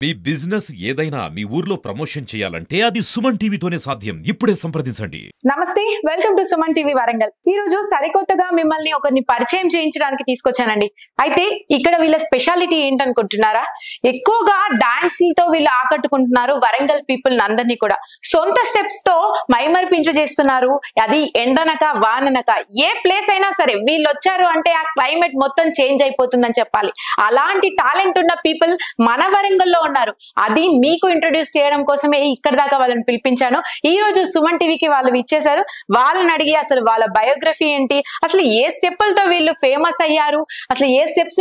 మీ business ఏదైనా మీ ఊర్లో promotion చేయాలంటే అది సుమన్ టీవీతోనే సాధ్యం. ఇప్పుడే సంప్రదించండి. నమస్తే, welcome to Suman TV Warangal. ఈ రోజు సరికొత్తగా మిమ్మల్ని ఒకరిని పరిచయం చేయించడానికి తీసుకొచ్చానండి. అయితే ఇక్కడ వీళ్ళ స్పెషాలిటీ ఏంటనుకుంటున్నారా? ఎక్కువగా డాన్స్ తో వీళ్ళు ఆకట్టుకుంటున్నారు వరంగల్ పీపుల్ అందరినీ కూడా. సొంత స్టెప్స్ తో మైమరిపించు చేస్తున్నారు. అది ఎండనక వాననక ఏ ప్లేస్ అయినా సరే వీళ్ళు వచ్చారు అంటే ఆ క్లైమేట్ మొత్తం చేంజ్ అయిపోతుందని చెప్పాలి. అలాంటి టాలెంట్ ఉన్న పీపుల్ మన వరంగల్లో ఉన్నారు. అది మీకు ఇంట్రొడ్యూస్ చేయడం కోసమే ఇక్కడ దాకా వాళ్ళని పిలిపించాను. ఈ రోజు సుమన్ టీవీకి వాళ్ళు ఇచ్చేశారు. వాళ్ళని అడిగి అసలు వాళ్ళ బయోగ్రఫీ ఏంటి, అసలు ఏ స్టెప్పులతో వీళ్ళు ఫేమస్ అయ్యారు, అసలు ఏ స్టెప్స్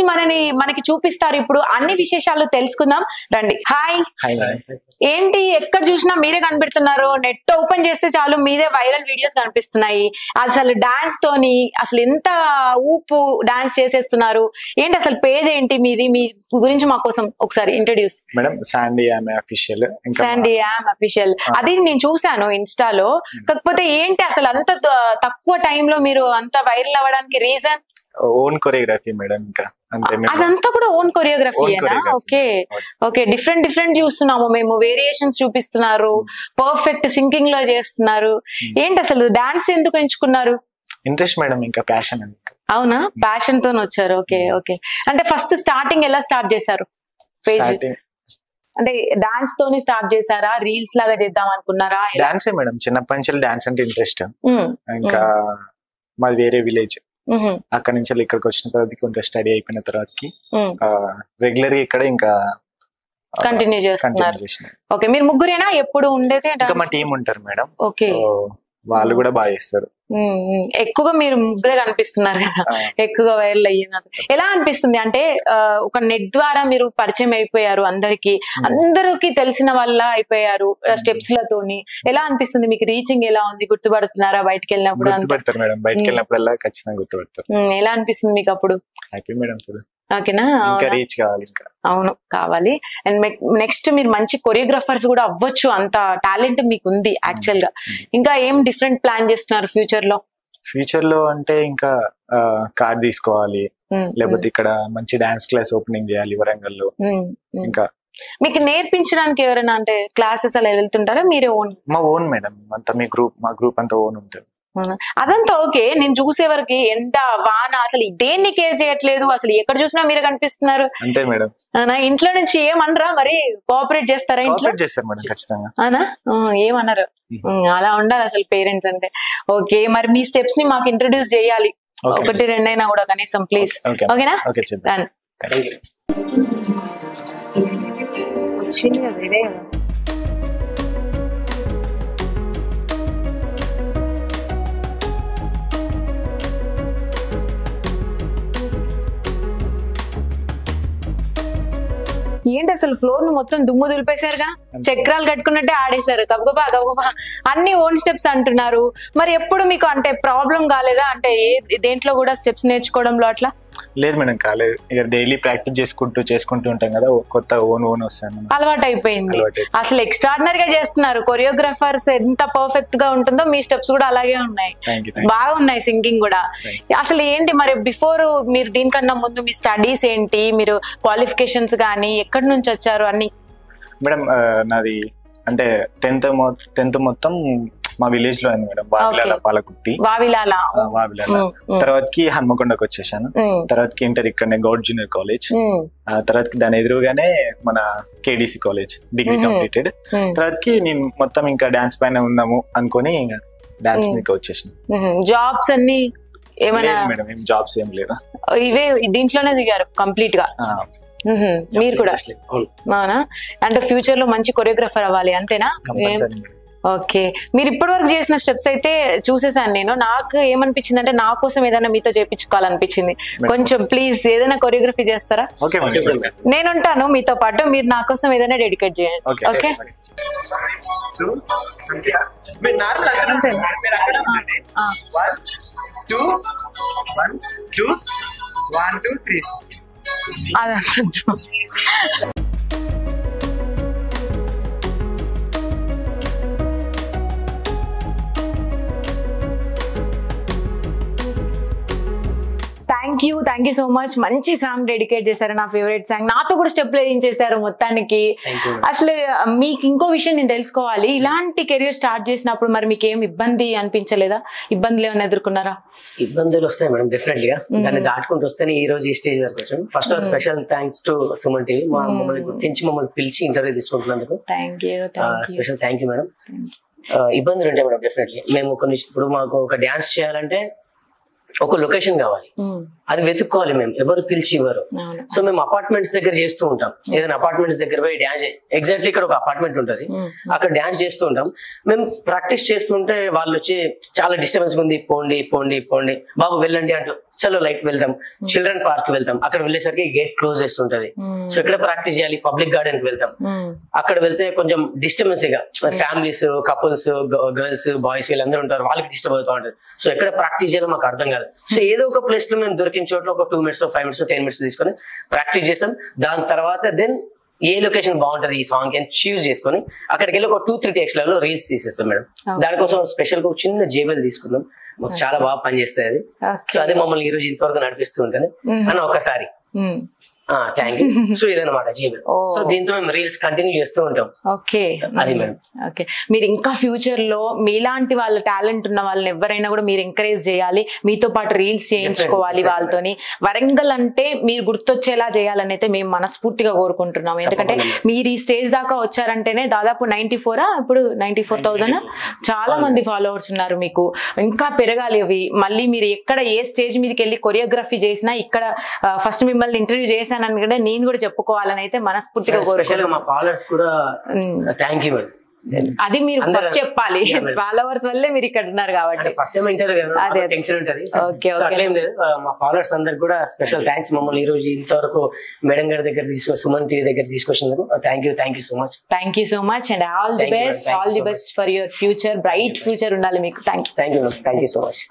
మనకి చూపిస్తారు, ఇప్పుడు అన్ని విశేషాలు తెలుసుకుందాం రండి. హాయ్, ఏంటి ఎక్కడ చూసినా మీరే కనిపెడుతున్నారు. నెట్ ఓపెన్ చేస్తే చాలు మీదే వైరల్ వీడియోస్ కనిపిస్తున్నాయి. అసలు డాన్స్ తోని అసలు ఎంత ఊపు డాన్స్ చేసేస్తున్నారు. ఏంటి అసలు పేజ్ ఏంటి మీది? మీ గురించి మా కోసం ఒకసారి introduce. Madam Sandy yam official. Sandy yam official అది నేను చూసాను ఇన్స్టాలో. కాకపోతే ఏంటి అసలు అంత తక్కువ టైంలో మీరు అంత వైరల్ అవ్వడానికి రీజన్? Own choreography madam. ఇంకా అంతే, అదంతా కూడా own choreography. Okay okay, different చూస్తున్నాము మేము. వేరియేషన్స్ చూపిస్తున్నారు, పర్ఫెక్ట్ సింకింగ్ లో చేస్తున్నారు. ఏంటి అసలు డాన్స్ ఎందుకు ఎంచుకున్నారు? ఇంట్రెస్ట్ మేడం, ఇంకా ప్యాషన్. అవునా, ప్యాషన్ తో వచ్చారు. ఓకే ఓకే, అంటే ఫస్ట్ స్టార్టింగ్ ఎలా స్టార్ట్ చేశారు? అంటే డాన్స్ తోని స్టార్ట్ చేశారా? రీల్స్ లాగా చేద్దాం అనుకున్నారా? డాన్సే మేడం, చిన్నప్పటి నుంచి డాన్స్ అంటే ఇంట్రెస్ట్. ఇంకా మాది వేరే విలేజ్. అక్కడ నుంచి ఇక్కడికి వచ్చిన తర్వాత కొంత స్టడీ అయిపోయిన తర్వాతకి రెగ్యులర్ ఇక్కడ ఇంకా కంటిన్యూ చేస్తున్నారు. ఓకే, మీరు ముగ్గురేనా ఎప్పుడు ఉండేది? ఇంకా మా టీం ఉంటారు మేడం. ఓకే, వాళ్ళు కూడా బాగా చేస్తారు. ఎక్కువగా మీరు ముగ్గురే కనిపిస్తున్నారు కదా, ఎక్కువగా వైరల్ అయ్యినారు. ఎలా అనిపిస్తుంది అంటే ఒక నెట్ ద్వారా మీరు పరిచయం అయిపోయారు, అందరికి తెలిసిన వాళ్ళ అయిపోయారు స్టెప్స్ లతోని. ఎలా అనిపిస్తుంది మీకు? రీచింగ్ ఎలా ఉంది? గుర్తుపడుతున్నారా బయటకు వెళ్ళినప్పుడు? గుర్తుపడతారు మేడం, బయటకు వెళ్ళినప్పుడల్లా ఖచ్చితంగా గుర్తుపడతారు. ఎలా అనిపిస్తుంది మీకు అప్పుడు? Happy madam. ఓకేనా, ఇంకా రీచ్ కావాలి. ఇంకా అవును కావాలి. అండ్ నెక్స్ట్ మీరు మంచి కొరియోగ్రాఫర్స్ కూడా అవ్వచ్చు, అంత టాలెంట్ మీకు ఉంది యాక్చువల్ గా. ఇంకా ఏం డిఫరెంట్ ప్లాన్ చేస్తున్నారు ఫ్యూచర్ లో? ఫ్యూచర్ లో అంటే ఇంకా కార్ తీసుకోవాలి, లేకపోతే ఇక్కడ మంచి డాన్స్ క్లాస్ ఓపెనింగ్ చేయాలి వరంగల్ లో. ఇంకా మీకు నేర్పించడానికి ఎవరైనా అంటే క్లాసెస్ అలా వెళ్తుంటారా? మీరే ఓన్? మా ఓన్ మేడం అంతా. మా గ్రూప్ అంతా ఓన్ ఉంటుంది. అదంతా ఓకే. నేను చూసే వరకు ఎండ వాన అసలు దేన్ని కేర్ చేయట్లేదు, అసలు ఎక్కడ చూసినా మీరే కనిపిస్తున్నారు. అంతే మేడం. ఇంట్లో నుంచి ఏమనరా మరి? కోఆపరేట్ చేస్తారా ఇంట్లో? చేస్తారు మేడం ఖచ్చితంగా. అవునా, ఏమన్నారు? అలా ఉండాలి అసలు పేరెంట్స్ అంటే. ఓకే, మరి మీ స్టెప్స్ ని మాకు ఇంట్రడ్యూస్ చేయాలి, ఒకటి రెండైనా కూడా కనీసం ప్లీజ్. ఓకేనా? ఏంటి అసలు ఫ్లోర్ ను మొత్తం దుమ్ము దులిపేశారుగా, చక్రాలు కట్టుకున్నట్టే ఆడేశారు. గబగబా అన్ని ఓన్ స్టెప్స్ అంటున్నారు. మరి ఎప్పుడు మీకు అంటే ప్రాబ్లం కాలేదా? అంటే దేంట్లో కూడా స్టెప్స్ నేర్చుకోవడంలో అట్లా? లేదు మేడం, కాలేదు. ఇక డైలీ ప్రాక్టీస్ చేసుకుంటూ ఉంటాం కదా, కొత్త ఓన్ వస్తాను, అలవాటు అయిపోయింది. అసలు ఎక్స్ట్రాడినరీగా చేస్తున్నారు. కొరియోగ్రాఫర్స్ ఎంత పర్ఫెక్ట్ గా ఉంటుందో మీ స్టెప్స్ కూడా అలాగే ఉన్నాయి, బాగున్నాయి. సింగింగ్ కూడా అసలు ఏంటి మరి? బిఫోర్ మీరు దీనికన్నా ముందు మీ స్టడీస్ ఏంటి? మీరు క్వాలిఫికేషన్స్ గానీ ఎక్కడి నుంచి వచ్చారు అన్ని? మేడం నాది అంటే 10th మొత్తం మా విలేజ్ లో అయింది మేడం. పాలకుర్తి, వావిలాల. తర్వాతకి హన్మకొండకు వచ్చేసాను. తర్వాతకి ఇంటర్ ఇక్కడనే గౌడ్ జూనియర్ కాలేజ్. తర్వాతకి దాని ఎదురుగానే మన కేడిసి కాలేజ్ డిగ్రీ కంప్లీటెడ్. తర్వాతకి నేను మొత్తం ఇంకా డాన్స్ పైన ఉందాము అనుకుని డాన్స్ మీద వచ్చేసాను. జాబ్స్ అన్ని ఏమైనా? మేడం ఏం జాబ్స్ ఏం లేదు, ఇవే దీంట్లోనే దిగారు కంప్లీట్ గా. మీరు కూడా అవునా? అంటే ఫ్యూచర్ లో మంచి కొరియోగ్రాఫర్ అవ్వాలి అంతేనా? ఓకే, మీరు ఇప్పటి వరకు చేసిన స్టెప్స్ అయితే చూసేసాను నేను. నాకు ఏమనిపించింది అంటే నా కోసం ఏదైనా మీతో చేయించుకోవాలనిపించింది. కొంచెం ప్లీజ్ ఏదైనా కొరియోగ్రఫీ చేస్తారా? నేను ఉంటాను మీతో పాటు, మీరు నా కోసం ఏదైనా డెడికేట్ చేయండి. ఓకే, అదే యూ సో మచ్. మంచి సాంగ్ డెడికేట్ చేశారు, నా ఫేవరెట్ సాంగ్. నాతో కూడా స్టెప్ చేశారు మొత్తానికి. అసలు మీకు ఇంకో విషయం నేను తెలుసుకోవాలి, ఇలాంటి కెరీర్ స్టార్ట్ చేసినప్పుడు మరి మీకు ఏం ఇబ్బంది అనిపించలేదా? ఇబ్బందులు ఏమైనా ఎదుర్కొన్నారా? ఇబ్బందులు వస్తాయి మేడం, డెఫినెట్లీ గా. దాన్ని దాటుకుంటూ వస్తేనే ఈ రోజు ఈ స్టేజ్ వరకు వచ్చాం. First all special thanks to Suman TV, మమ్మల్ని గుర్తించి మమ్మల్ని పిలిచి ఇంటర్వ్యూ తీసుకుంటున్నందుకు స్పెషల్ థ్యాంక్ యూ మేడం. ఇబ్బందులు ఉంటాయి మేడం డెఫినెట్లీ. మేము ఇప్పుడు మాకు ఒక డాన్స్ చేయాలంటే ఒక లొకేషన్ కావాలి, అది వెతుక్కోవాలి. మేము ఎవరు పిలిచి ఇవ్వరు. సో మేము అపార్ట్మెంట్స్ దగ్గర చేస్తూ ఉంటాం. ఏదైనా అపార్ట్మెంట్స్ దగ్గర పోయి డాన్స్, ఎగ్జాక్ట్లీ ఇక్కడ ఒక అపార్ట్మెంట్ ఉంటుంది, అక్కడ డాన్స్ చేస్తూ ఉంటాం. మేము ప్రాక్టీస్ చేస్తుంటే వాళ్ళు వచ్చి చాలా డిస్టర్బెన్స్ ఉంది, పోండి పోండి పోండి బాబు వెళ్ళండి అంటూ, చలో లైట్ వెళ్తాం, చిల్డ్రన్ పార్క్ వెళ్తాం. అక్కడ వెళ్ళేసరికి గేట్ క్లోజ్ చేస్తుంటది. సో ఎక్కడ ప్రాక్టీస్ చేయాలి? పబ్లిక్ గార్డెన్ కి వెళ్తాం. అక్కడ వెళ్తే కొంచెం డిస్టర్బెన్స్ గా ఫ్యామిలీస్, కపుల్స్, గర్ల్స్, బాయ్స్ వీళ్ళందరూ ఉంటారు, వాళ్ళకి డిస్టర్బ్ అవుతూ ఉంటుంది. సో ఎక్కడ ప్రాక్టీస్ చేయాలో మాకు అర్థం కాదు. సో ఏదో ఒక ప్లేస్ లో మేము దొరికిన చోట్ల ఒక 2 minutes 5 minutes 10 minutes తీసుకొని ప్రాక్టీస్ చేస్తాం. దాని తర్వాత దెన్ ఏ లొకేషన్ బాగుంటది ఈ సాంగ్ అని చూస్ చేసుకొని అక్కడికి వెళ్ళి ఒక 2-3 takes లలో రీల్స్ తీసేస్తాం మేడం. దానికోసం స్పెషల్ గా ఒక చిన్న జేబుల్ తీసుకున్నాం, మాకు చాలా బాగా పనిచేస్తుంది అది. సో అదే మమ్మల్ని ఈ రోజు ఇంతవరకు నడిపిస్తూ ఉంటాను అని ఒకసారి థ్యాంక్ యూ. సో ఇదన్నమాట జీబుల్. సో దీంతో మేము రీల్స్ కంటిన్యూ చేస్తూ ఉంటాం. ఓకే, అది మేడం. ఓకే, మీరు ఇంకా ఫ్యూచర్ లో మీలాంటి వాళ్ళ టాలెంట్ ఉన్న వాళ్ళని ఎవరైనా కూడా మీరు ఎంకరేజ్ చేయాలి, మీతో పాటు రీల్స్ చేయించుకోవాలి వాళ్ళతోని. వరంగల్ అంటే మీరు గుర్తొచ్చేలా చేయాలని అయితే మేము మనస్ఫూర్తిగా కోరుకుంటున్నాం. ఎందుకంటే మీరు ఈ స్టేజ్ దాకా వచ్చారంటేనే దాదాపు 94 ఇప్పుడు 94,000 చాలా మంది ఫాలోవర్స్ ఉన్నారు మీకు. ఇంకా పెరగాలి అవి. మళ్ళీ మీరు ఎక్కడ ఏ స్టేజ్ మీదకి వెళ్ళి కొరియోగ్రఫీ చేసినా ఇక్కడ ఫస్ట్ మిమ్మల్ని ఇంటర్వ్యూ చేశాను అని నేను కూడా చెప్పుకోవాలని అయితే మనస్ఫూర్తిగా కోరుకుంటున్నాను. మా ఫాలోవర్స్ కూడా థ్యాంక్ యూ మేడం. అది మీరు ఫస్ట్ చెప్పాలి, ఫాలోవర్స్ వల్లే మీరు ఇక్కడ ఉన్నారు కాబట్టి. ఫస్ట్ టైం ఇంటర్వ్యూ టెన్షన్ ఉంటది. అట్లేం లేదు, మా ఫాలోవర్స్ అందరికి కూడా స్పెషల్ థ్యాంక్స్. మమ్మల్ని ఈ రోజు ఇంతవరకు మేడం గారి దగ్గర సుమన్ టీవీ దగ్గర తీసుకొచ్చినందుకు thank you so much. Thank you so much and all the best for your future. Bright future ఉండాలి మీకు. Thank you so much.